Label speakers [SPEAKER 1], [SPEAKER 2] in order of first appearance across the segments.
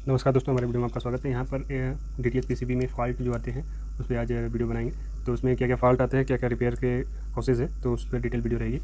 [SPEAKER 1] नमस्कार दोस्तों, हमारे वीडियो में आपका स्वागत है। यहाँ पर डीटीएच पीसीबी में फ़ॉल्ट जो आते हैं उस पर आज वीडियो बनाएंगे। तो उसमें क्या क्या फ़ॉल्ट आते हैं, क्या क्या रिपेयर के प्रोसेस है, तो उस पर डिटेल वीडियो रहेगी।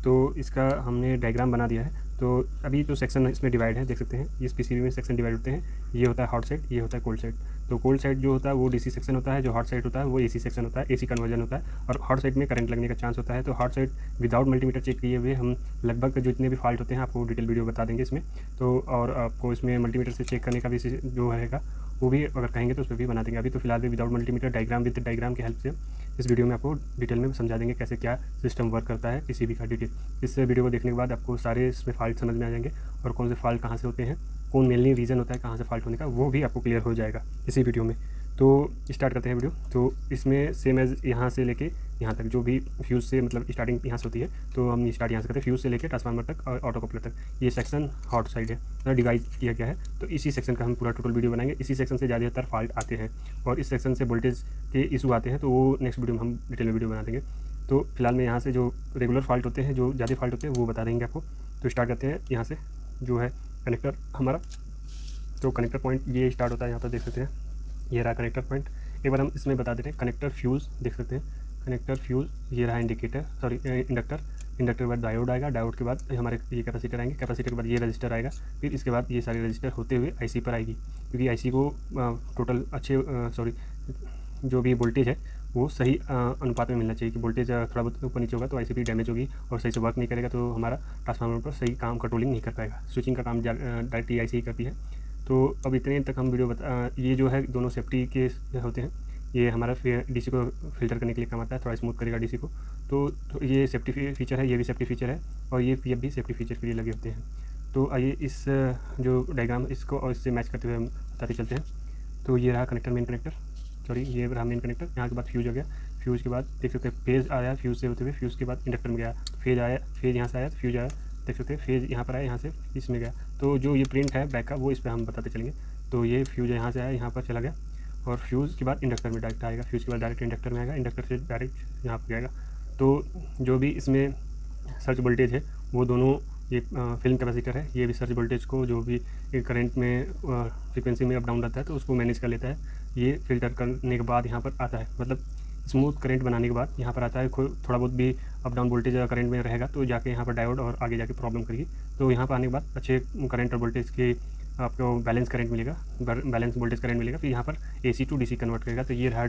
[SPEAKER 1] तो इसका हमने डायग्राम बना दिया है। तो अभी जो सेक्शन इसमें डिवाइड है, देख सकते हैं इस पीसीबी में सेक्शन डिवाइड होते हैं। ये होता है हॉट साइड, ये होता है कोल्ड साइड। तो कोल्ड साइड जो होता है वो डीसी सेक्शन होता है, जो हॉट साइड होता है वो एसी सेक्शन होता है, एसी कन्वर्जन होता है। और हॉट साइड में करंट लगने का चांस होता है। तो hot side without multimeter check किए हुए हम लगभग जितने भी फॉल्ट होते हैं आपको डिटेल वीडियो बता देंगे इसमें। तो और आपको इसमें मल्टीमीटर से चेक करने का भी जो रहेगा वो भी अगर कहेंगे तो उस पर भी बना देंगे। अभी तो फिलहाल भी without multimeter diagram with diagram की हेल्प से इस वीडियो में आपको डिटेल में समझा देंगे कैसे क्या सिस्टम वर्क करता है किसी भी का डिटेल। इस वीडियो को देखने के बाद आपको सारे इसमें फॉल्ट समझ में आ जाएंगे और कौन से फॉल्ट कहाँ से होते हैं, कौन मेनली रीज़न होता है कहाँ से फॉल्ट होने का, वो भी आपको क्लियर हो जाएगा इसी वीडियो में। तो स्टार्ट करते हैं वीडियो। तो इसमें सेम एज यहाँ से लेके यहाँ तक जो भी फ्यूज़ से मतलब स्टार्टिंग यहाँ से होती है, तो हम स्टार्ट यहाँ से करते हैं फ्यूज़ से लेकर ट्रांसफार्मर तक और ऑटो कपलर तक। ये सेक्शन हॉट साइड है, डिवाइड किया गया है। तो इसी सेक्शन का हम पूरा टोटल वीडियो बनाएंगे। इसी सेक्शन से ज़्यादातर फॉल्ट आते हैं और इस सेक्शन से वोल्टेज के इशू आते हैं, तो वो नेक्स्ट वीडियो में हम डिटेल में वीडियो बना देंगे। तो फिलहाल में यहाँ से जो रेगुलर फॉल्ट होते हैं, जो ज़्यादा फॉल्ट होते हैं, वो बता देंगे आपको। तो स्टार्ट करते हैं यहाँ से, जो है कनेक्टर हमारा। तो कनेक्टर पॉइंट ये स्टार्ट होता है, यहाँ पर देख सकते हैं ये रहा कनेक्टर पॉइंट। एक बार हम इसमें बता देते हैं कनेक्टर फ्यूज़, देख सकते हैं कनेक्टर फ्यूज़, ये रहा इंडिकेटर सॉरी इंडक्टर। इंडक्टर के बाद डायोड आएगा, डायोड के बाद हमारे ये कैपेसिटर आएंगे, कैपेसिटर के बाद ये रजिस्टर आएगा, फिर इसके बाद ये सारे रजिस्टर होते हुए आईसी पर आएगी। क्योंकि आईसी को टोटल अच्छे जो भी वोल्टेज है वो सही अनुपात में मिलना चाहिए। कि वोल्टेज थोड़ा बहुत ऊपर नीचे होगा तो आईसी भी डैमेज होगी और सही से वर्क नहीं करेगा, तो हमारा ट्रांसफार्मर पर सही काम कंट्रोलिंग नहीं कर पाएगा। स्विचिंग का काम डायरेक्टली आईसी ही करती है। तो अब इतने तक हम वीडियो ये जो है दोनों सेफ्टी के होते हैं। ये हमारा डीसी को फिल्टर करने के लिए काम आता है, थोड़ा स्मूथ करेगा डीसी को। तो ये सेफ्टी फीचर है, ये भी सेफ्टी फीचर है और ये पीएफ भी सेफ्टी फीचर के लिए लगे होते हैं। तो आइए इस जो डायग्राम इसको और इससे मैच करते हुए हम बताते चलते हैं। तो ये रहा कनेक्टर, मेन कनेक्टर सॉरी ये रहा मेन कनेक्टर। यहाँ के बाद फ्यूज़ हो गया, फ्यूज़ के बाद देख सकते हैं फेज़ आया, फ्यूज़ से होते हुए फ्यूज़ के बाद इंडक्टर में गया, फेज़ आया, फेज़ यहाँ से आया, फ्यूज़ आया, देख सकते हैं फेज़ यहाँ पर आया, यहाँ से इसमें गया। तो जो ये प्रिंट है बैक का वो इस पर हम बताते चलेंगे। तो ये फ्यूज़ यहाँ से आया, यहाँ पर चला गया और फ्यूज़ के बाद इंडक्टर में डायरेक्ट आएगा, फ्यूज़ के बाद डायरेक्ट इंडक्टर में आएगा, इंडक्टर से डायरेक्ट यहाँ पर जाएगा। तो जो भी इसमें सर्ज वोल्टेज है वो दोनों ये फिल्म कैपेसिटर है, ये भी सर्ज वोल्टेज को जो भी करंट में फ्रीक्वेंसी में अप डाउन रहता है तो उसको मैनेज कर लेता है। ये फिल्टर करने के बाद यहाँ पर आता है, मतलब स्मूथ करंट बनाने के बाद यहाँ पर आता है। थोड़ा बहुत भी अप डाउन वोल्टेज करंट में रहेगा तो जाके यहाँ पर डायोड और आगे जाके प्रॉब्लम करेगी। तो यहाँ पर आने के बाद अच्छे करंट और वोल्टेज के आपको बैलेंस करंट मिलेगा, बैलेंस वोल्टेज करंट मिलेगा। फिर यहाँ पर एसी टू डीसी कन्वर्ट करेगा। तो ये रहा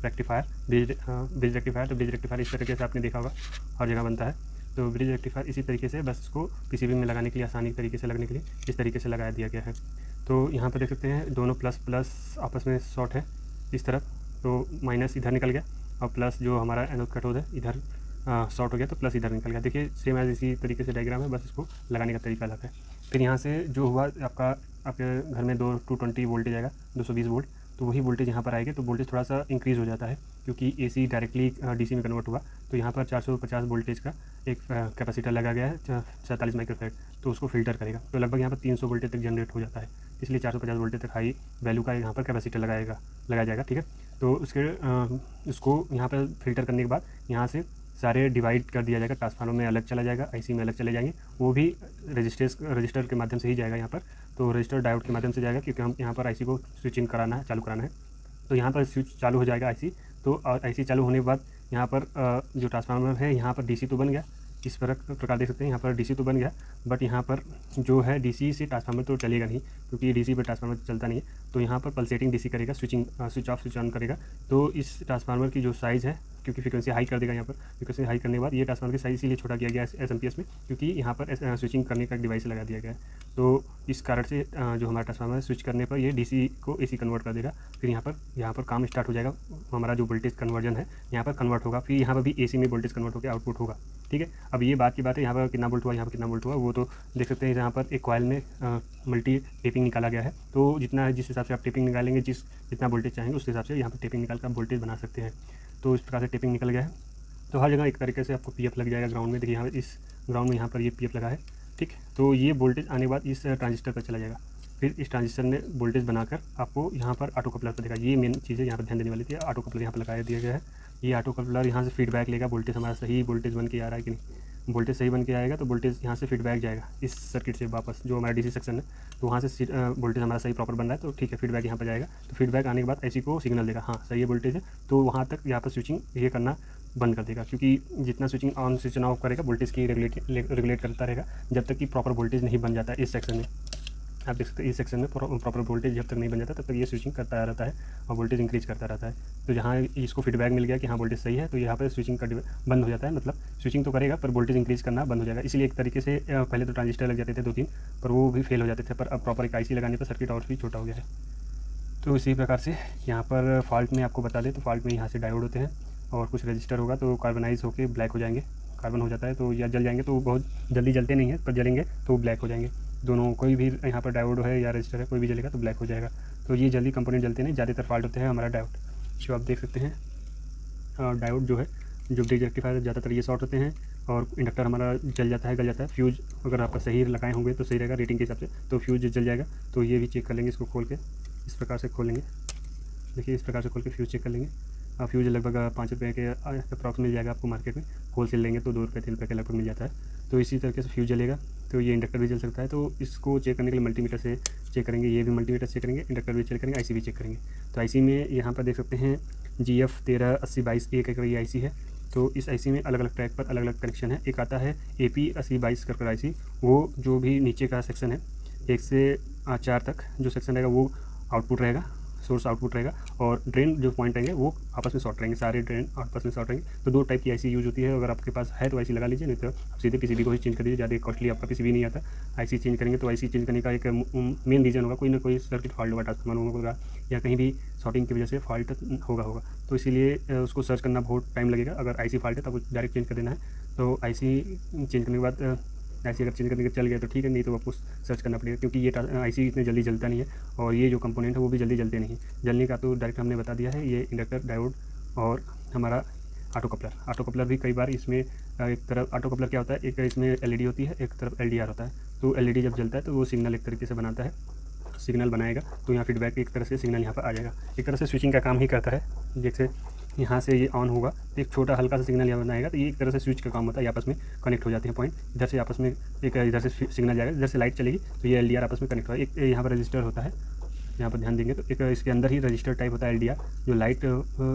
[SPEAKER 1] रेक्टिफायर, ब्रिज रेक्टिफायर। तो ब्रिज रेक्टिफायर इस तरीके से आपने देखा होगा हर जगह बनता है। तो ब्रिज रेक्टिफायर इसी तरीके से बस इसको पीसीबी में लगाने के लिए, आसानी तरीके से लगने के लिए इस तरीके से लगाया दिया गया है। तो यहाँ पर देख सकते हैं दोनों प्लस प्लस आपस में शॉर्ट है इस तरफ, तो माइनस इधर निकल गया और प्लस जो हमारा एनोड कैथोड है इधर शॉर्ट हो गया तो प्लस इधर निकल गया। देखिए सेम एज इसी तरीके से डायग्राम है, बस इसको लगाने का तरीका अलग है। फिर यहाँ से जो हुआ आपके घर में 220 वोल्टेज आएगा, 220 वोल्ट, तो वही वोल्टेज यहाँ पर आएगा। तो वोल्टेज थोड़ा सा इंक्रीज़ हो जाता है क्योंकि एसी डायरेक्टली डीसी में कन्वर्ट हुआ। तो यहाँ पर 450 वोल्टेज का एक कैपेसिटर लगा गया है 47 माइक्रोफैराड, तो उसको फिल्टर करेगा। तो लगभग यहाँ पर 300 वोल्टेज तक जनरेट हो जाता है, इसलिए 450 वोल्टेज तक हाई वैल्यू का यहाँ पर कैपेसिटर लगाया जाएगा। ठीक है, तो उसको यहाँ पर फिल्टर करने के बाद यहाँ से सारे डिवाइड कर दिया जाएगा। ट्रांसफार्मर में अलग चला जाएगा, आईसी में अलग चले जाएंगे, वो भी रजिस्टर के माध्यम से ही जाएगा यहाँ पर। तो रजिस्टर डायोड के माध्यम से जाएगा क्योंकि हम यहाँ पर आईसी को स्विचिंग कराना है, चालू कराना है। तो यहाँ पर स्विच चालू हो जाएगा आईसी। तो आईसी चालू होने के बाद यहाँ पर जो ट्रांसफार्मर है यहाँ पर डीसी तो बन गया, इस प्रकार देख सकते हैं यहाँ पर डीसी तो बन गया, बट यहाँ पर जो है डीसी से ट्रांसफार्मर तो चलेगा नहीं क्योंकि डीसी पर ट्रांसफार्मर चलता नहीं है। तो यहाँ पर पल्सेटिंग डीसी करेगा, स्विच ऑफ स्विच ऑन करेगा। तो इस ट्रांसफार्मर की जो साइज़ है, क्योंकि फ्रीक्वेंसी हाई कर देगा यहाँ पर, फ्रीक्वेंसी हाई करने के बाद ये ट्रांसफार्मर की साइज़ इसीलिए छोटा किया गया है एसएमपीएस में, क्योंकि यहाँ पर स्विचिंग करने का डिवाइस लगा दिया गया है। तो इस कारण से जो हमारा ट्रांसफार्मर स्विच करने पर ये डीसी को एसी कन्वर्ट कर देगा। फिर यहाँ पर काम स्टार्ट हो जाएगा, हमारा जो वोल्टेज कन्वर्जन है यहाँ पर कन्वर्ट होगा। फिर यहाँ पर भी एसी में वोल्टेज कन्वर्ट होकर आउटपुट होगा। ठीक है, अब ये बात की बात है यहाँ पर कितना वोल्ट हुआ, यहाँ पर कितना वोल्ट हुआ, वो तो देख सकते हैं। यहाँ पर एक कॉइल में मल्टी टेपिंग निकाला गया है। तो जिस हिसाब से आप टेपिंग निकालेंगे, जितना वोल्टेज चाहेंगे उस हिसाब से यहाँ पर टेपिंग निकाल कर वोल्टेज बना सकते हैं। तो इस प्रकार से टेपिंग निकल गया है। तो हर जगह एक तरीके से आपको पीएफ लग जाएगा ग्राउंड में। देखिए यहाँ इस ग्राउंड में यहाँ पर ये पीएफ लगा है। ठीक, तो ये वोल्टेज आने के बाद इस ट्रांजिस्टर पर चला जाएगा। फिर इस ट्रांजिस्टर ने वोल्टेज बनाकर आपको यहाँ पर ऑटो कपलर पर देगा। ये मेन चीज़ है, यहाँ पर ध्यान देने वाली थी। ऑटो कपलर यहाँ पर लगाया दिया गया है। ये ऑटो कपलर यहाँ से फीडबैक लेगा, वोल्टेज हमारा सही वोल्टेज बन के आ रहा है कि नहीं। वोल्टेज सही बन के आएगा तो वोल्टेज यहाँ से फीडबैक जाएगा इस सर्किट से वापस, जो हमारा डीसी सेक्शन है, तो वहाँ से वोल्टेज हमारा सही प्रॉपर बन रहा है तो ठीक है, फीडबैक यहाँ पर जाएगा। तो फीडबैक आने के बाद ऐसी को सिग्नल देगा हाँ सही है वोल्टेज है, तो वहाँ तक यहाँ पर स्विचिंग ये करना बंद कर देगा, क्योंकि जितना स्विचिंग ऑन स्विच ऑफ करेगा वोल्टेज की रेगुलेट करता रहेगा जब तक कि प्रॉपर वोल्टेज नहीं बन जाता। इस सेक्शन में आप देख सकते हैं, इस सेक्शन में प्रॉपर वोल्टेज जब तक नहीं बन जाता तब तक ये स्विचिंग करता रहता है और वोल्टेज इंक्रीज करता रहता है। तो जहाँ इसको फीडबैक मिल गया कि हाँ वोल्टेज सही है, तो यहाँ पर स्विचिंग का बंद हो जाता है, मतलब स्विचिंग तो करेगा पर वोल्टेज इंक्रीज करना बंद हो जाएगा। इसलिए एक तरीके से पहले तो ट्रांजिस्टर लग जाते थे 2-3, पर वो भी फेल हो जाते थे, पर अब प्रॉपर एक आईसी लगाने पर सर्किट और भी छोटा हो गया है। तो इसी प्रकार से यहाँ पर फॉल्ट में आपको बता दें तो फॉल्ट में यहाँ से डायोड होते हैं और कुछ रजिस्टर होगा तो कार्बनाइज होकर ब्लैक हो जाएंगे, कार्बन हो जाता है तो या जल जाएंगे, तो बहुत जल्दी जलते नहीं है पर जलेंगे तो ब्लैक हो जाएंगे दोनों। कोई भी यहाँ पर डायोड है या रजिस्टर है कोई भी जलेगा तो ब्लैक हो जाएगा। तो ये जल्दी कंपोनेंट जलते नहीं, ज़्यादातर फॉल्ट होते हैं हमारा डायोड, जो आप देख सकते हैं। डायोड जो है, जो ब्रिज रेक्टिफायर ज़्यादातर ये शॉर्ट होते हैं और इंडक्टर हमारा जल जाता है, गल जाता है। फ्यूज़ अगर आप सही लगाए होंगे तो सही रहेगा रेटिंग के हिसाब से, तो फ्यूज़ जल जाएगा। तो ये भी चेक कर लेंगे, इसको खोल के इस प्रकार से खोलेंगे, देखिए इस प्रकार से खोल के फ्यूज़ चेक कर लेंगे। फ्यूज़ लगभग 5 रुपये के अप्रॉक्स मिल जाएगा आपको मार्केट में, होलसेल लेंगे तो 2 रुपये 3 रुपये के लगभग मिल जाता है। तो इसी तरीके से फ्यूज़ जलेगा, तो ये इंडक्टर भी जल सकता है। तो इसको चेक करने के लिए मल्टीमीटर से चेक करेंगे, ये भी मल्टीमीटर से चेक करेंगे, इंडक्टर भी चेक करेंगे, आईसी भी चेक करेंगे। तो आईसी में यहाँ पर देख सकते हैं GF 138022 एक ये आईसी है। तो इस आईसी में अलग अलग ट्रैक पर अलग अलग कनेक्शन है। एक आता है AP 8022 कर आईसी, वो जो भी नीचे का सेक्शन है 1 से 4 तक जो सेक्शन रहेगा वो आउटपुट रहेगा, सोर्स आउटपुट रहेगा, और ड्रेन जो पॉइंट रहेंगे वो आपस में शॉर्ट रहेंगे, सारे ड्रेन आपस में शॉर्ट रहेंगे। तो 2 टाइप की आईसी यूज़ होती है। अगर आपके पास है तो आईसी लगा लीजिए, नहीं तो आप सीधे पीसीबी को ही चेंज कर दीजिए, ज़्यादा कॉस्टली आपका पीसीबी नहीं आता। आईसी चेंज करेंगे तो आईसी चेंज करने का एक मेन रीज़न होगा, कोई ना कोई सर्किट फॉल्ट होगा, ट्रांसफार्मर होगा या कहीं भी शॉर्टिंग की वजह से फॉल्ट होगा। तो इसीलिए उसको सर्च करना बहुत टाइम लगेगा। अगर आईसी फॉल्ट है तो आपको डायरेक्ट चेंज कर देना है। तो आईसी चेंज करने के बाद आईसी अगर चेंज करने के चल गया तो ठीक है, नहीं तो आपको सर्च करना पड़ेगा, क्योंकि ये आईसी इतने जल्दी जलता नहीं है और ये जो कंपोनेंट है वो भी जल्दी जलते नहीं। जलने का तो डायरेक्ट हमने बता दिया है, ये इंडक्टर, डायोड और हमारा ऑटो कपलर। ऑटो कपलर भी कई बार इसमें एक तरफ ऑटो कपलर क्या होता है, एक इसमें LED होती है, एक तरफ LDR होता है। तो LED जब जलता है तो वो सिग्नल एक तरीके से बनाता है, सिग्नल बनाएगा तो यहाँ फीडबैक एक तरह से सिग्नल यहाँ पर आ जाएगा, एक तरह से स्विचिंग का काम ही करता है। जैसे यहाँ से ये ऑन होगा तो एक छोटा हल्का सा सिग्नल यहाँ बनाएगा, तो ये एक तरह से स्विच का काम होता है, आपस में कनेक्ट हो जाते हैं पॉइंट। इधर से आपस में एक इधर से सिग्नल जाएगा, इधर से लाइट चलेगी तो ये LDR आपस में कनेक्ट होगा। एक यहाँ पर रजिस्टर होता है, यहाँ पर ध्यान देंगे तो एक इसके अंदर ही रजिस्टर टाइप होता है LDR, जो लाइट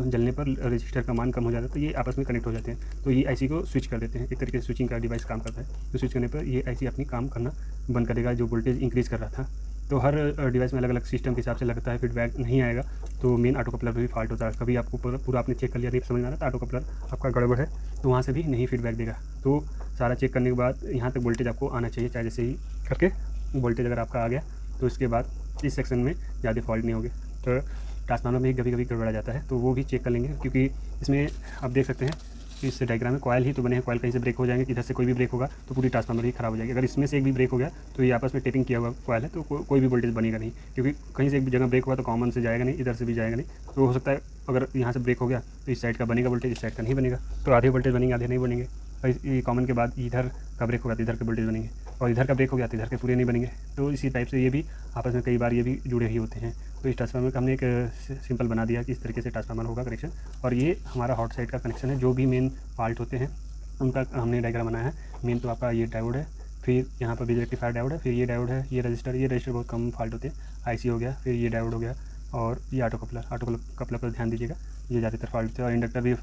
[SPEAKER 1] जलने पर रजिस्टर का मान कम हो जाता है तो ये आपस में कनेक्ट हो जाते हैं। तो ये आईसी को स्विच कर देते हैं, एक तरीके से स्विचिंग का डिवाइस काम करता है। तो स्विच करने पर ये आईसी अपनी काम करना बंद कर देगा, जो वोल्टेज इंक्रीज़ कर रहा था। तो हर डिवाइस में अलग अलग सिस्टम के हिसाब से लगता है, फीडबैक नहीं आएगा तो मेन ऑटो कपलर पर भी फॉल्ट होता है। कभी आपको पूरा आपने चेक कर लिया, नहीं समझ में आ रहा तो ऑटो कपलर आपका गड़बड़ है तो वहाँ से भी नहीं फीडबैक देगा। तो सारा चेक करने के बाद यहाँ तक वोल्टेज आपको आना चाहिए, चाहे जैसे ही करके वोल्टेज अगर आपका आ गया तो इसके बाद इस सेक्शन में ज़्यादा फॉल्ट नहीं होगी। तो ट्रांसफार्मर में कभी कभी गड़बड़ा जाता है तो वो भी चेक कर लेंगे, क्योंकि इसमें आप देख सकते हैं इस डायग्राम में कॉयल ही तो बने हैं, कॉयल कहीं से ब्रेक हो जाएंगे, इधर से कोई भी ब्रेक होगा तो पूरी ट्रांसफार्मर ही खराब हो जाएगी। अगर इसमें से एक भी ब्रेक हो गया तो ये आपस में टेपिंग किया हुआ कॉयल है तो कोई भी वोल्टेज बनेगा नहीं, क्योंकि कहीं से एक भी जगह ब्रेक हुआ तो कॉमन से जाएगा नहीं, इधर से भी जाएगा नहीं। तो हो सकता है अगर यहाँ से ब्रेक हो गया तो इस साइड का बनेगा वोल्टेज, इस साइड का नहीं बनेगा, तो आधे वोल्टेज बनेंगे आधे नहीं बनेंगे। और कॉमन के बाद इधर का ब्रेक होगा तो इधर के वोल्टेज बनेंगे, और इधर का ब्रेक हो गया तो इधर के पूरे नहीं बनेंगे। तो इसी टाइप से ये भी आपस में कई बार ये भी जुड़े ही होते हैं। तो इस ट्रांसफार्मर का हमने एक सिंपल बना दिया कि इस तरीके से ट्रांसफार्मर होगा कनेक्शन, और ये हमारा हॉट साइड का कनेक्शन है। जो भी मेन फॉल्ट होते हैं उनका हमने डायग्राम बनाया है। मेन तो आपका ये डायोड है, फिर यहाँ पर ब्रिज रेक्टिफायर डायोड है, फिर ये डायोड है, ये रजिस्टर बहुत कम फॉल्ट होते हैं, आईसी हो गया, फिर ये डायोड हो गया, और ये ऑटो कपलर पर ध्यान दीजिएगा, ये ज़्यादातर फॉल्ट होते हैं। और इंडक्टर भी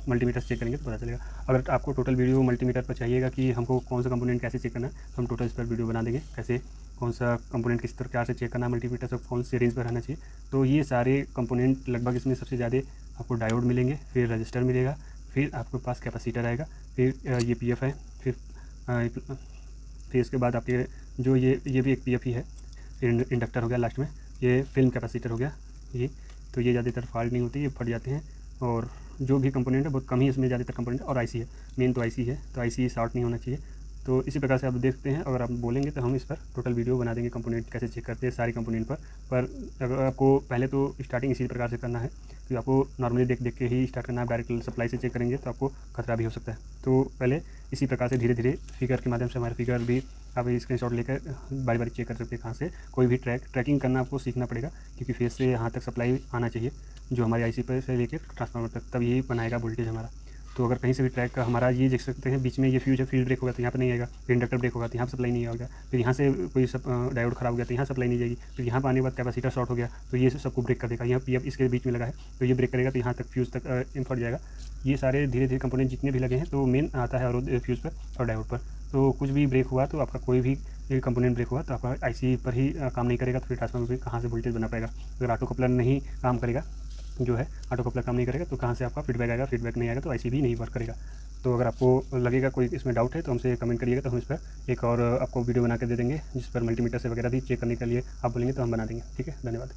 [SPEAKER 1] मल्टीमीटर चेक करेंगे तो पता चलेगा। अगर आपको टोटल वीडियो मल्टीमीटर पर चाहिएगा कि हमको कौन सा कंपोनेंट कैसे चेक करना है तो हम टोटल इस पर वीडियो बना देंगे, कैसे कौन सा कंपोनेंट किस प्रकार से चेक करना है, मल्टीमीटर से कौन से रेंज पर रहना चाहिए। तो ये सारे कंपोनेंट लगभग इसमें सबसे ज़्यादा आपको डायोड मिलेंगे, फिर रजिस्टर मिलेगा, फिर आपके पास कैपेसिटर आएगा, फिर ये PF है, फिर इसके बाद आपके जो ये भी एक PF ही है, फिर इंडक्टर हो गया, लास्ट में ये फिल्म कैपेसिटर हो गया ये। तो ये ज़्यादातर फॉल्ट नहीं होती, ये फट जाते हैं, और जो भी कंपोनेंट है बहुत कम ही इसमें ज़्यादातर कंपोनेंट, और आईसी है मेन, तो आईसी है, तो आईसी शॉर्ट नहीं होना चाहिए। तो इसी प्रकार से आप देखते हैं, अगर आप बोलेंगे तो हम इस पर टोटल वीडियो बना देंगे कंपोनेंट कैसे चेक करते हैं सारे कंपोनेंट पर अगर आपको पहले तो स्टार्टिंग इसी प्रकार से करना है, तो आपको नॉर्मली देख के ही स्टार्ट करना है। डायरेक्ट सप्लाई से चेक करेंगे तो आपको खतरा भी हो सकता है। तो पहले इसी प्रकार से धीरे धीरे फिगर के माध्यम से, हमारे फिगर भी आप स्क्रीनशॉट लेकर बारी बारी चेक कर सकते हैं। कहाँ से कोई भी ट्रैकिंग करना आपको सीखना पड़ेगा, क्योंकि फेस से यहाँ तक सप्लाई आना चाहिए जो हमारी आईसी पर से लेकर ट्रांसफार्मर तक, तब यही बनाएगा वोल्टेज हमारा। तो अगर कहीं से भी ट्रैक का हमारा ये देख सकते हैं बीच में ये फ्यूज है, फील्ड ब्रेक होगा तो यहाँ पर नहीं आएगा, फिर इंडक्टर ब्रेक होगा तो यहाँ सप्लाई नहीं आएगा, फिर यहाँ से कोई डायोड खराब हो गया तो यहाँ सप्लाई नहीं जाएगी, फिर यहाँ पर आने के बाद कैपेसिटर शॉर्ट हो गया तो ये सबको ब्रेक कर देगा। यहाँ पी इसके बीच में लगा है तो ये ब्रेक करेगा तो यहाँ तक फ्यूज़ तक इन्फर्ट जाएगा। ये सारे धीरे धीरे कंपोनेंट जितने भी लगे हैं तो मेन आता है और फ्यूज़ पर और डायोड पर। तो कुछ भी ब्रेक हुआ तो आपका कोई भी कंपोनेंट ब्रेक हुआ तो आपका आईसी पर ही काम नहीं करेगा, तो फिर ट्रांसफार्मर पर कहाँ से वोल्टेज बना पाएगा। अगर ऑटो कपलर नहीं काम करेगा, जो है ऑटो कपलर काम नहीं करेगा तो कहाँ से आपका फीडबैक आएगा, फीडबैक नहीं आएगा तो आईसी भी नहीं वर्क करेगा। तो अगर आपको लगेगा कोई इसमें डाउट है तो हमसे कमेंट करिएगा, तो हम इस पर एक और आपको वीडियो बना के दे देंगे जिस पर मल्टीमीटर से वगैरह भी चेक करने के लिए आप बोलेंगे तो हम बना देंगे। ठीक है, धन्यवाद।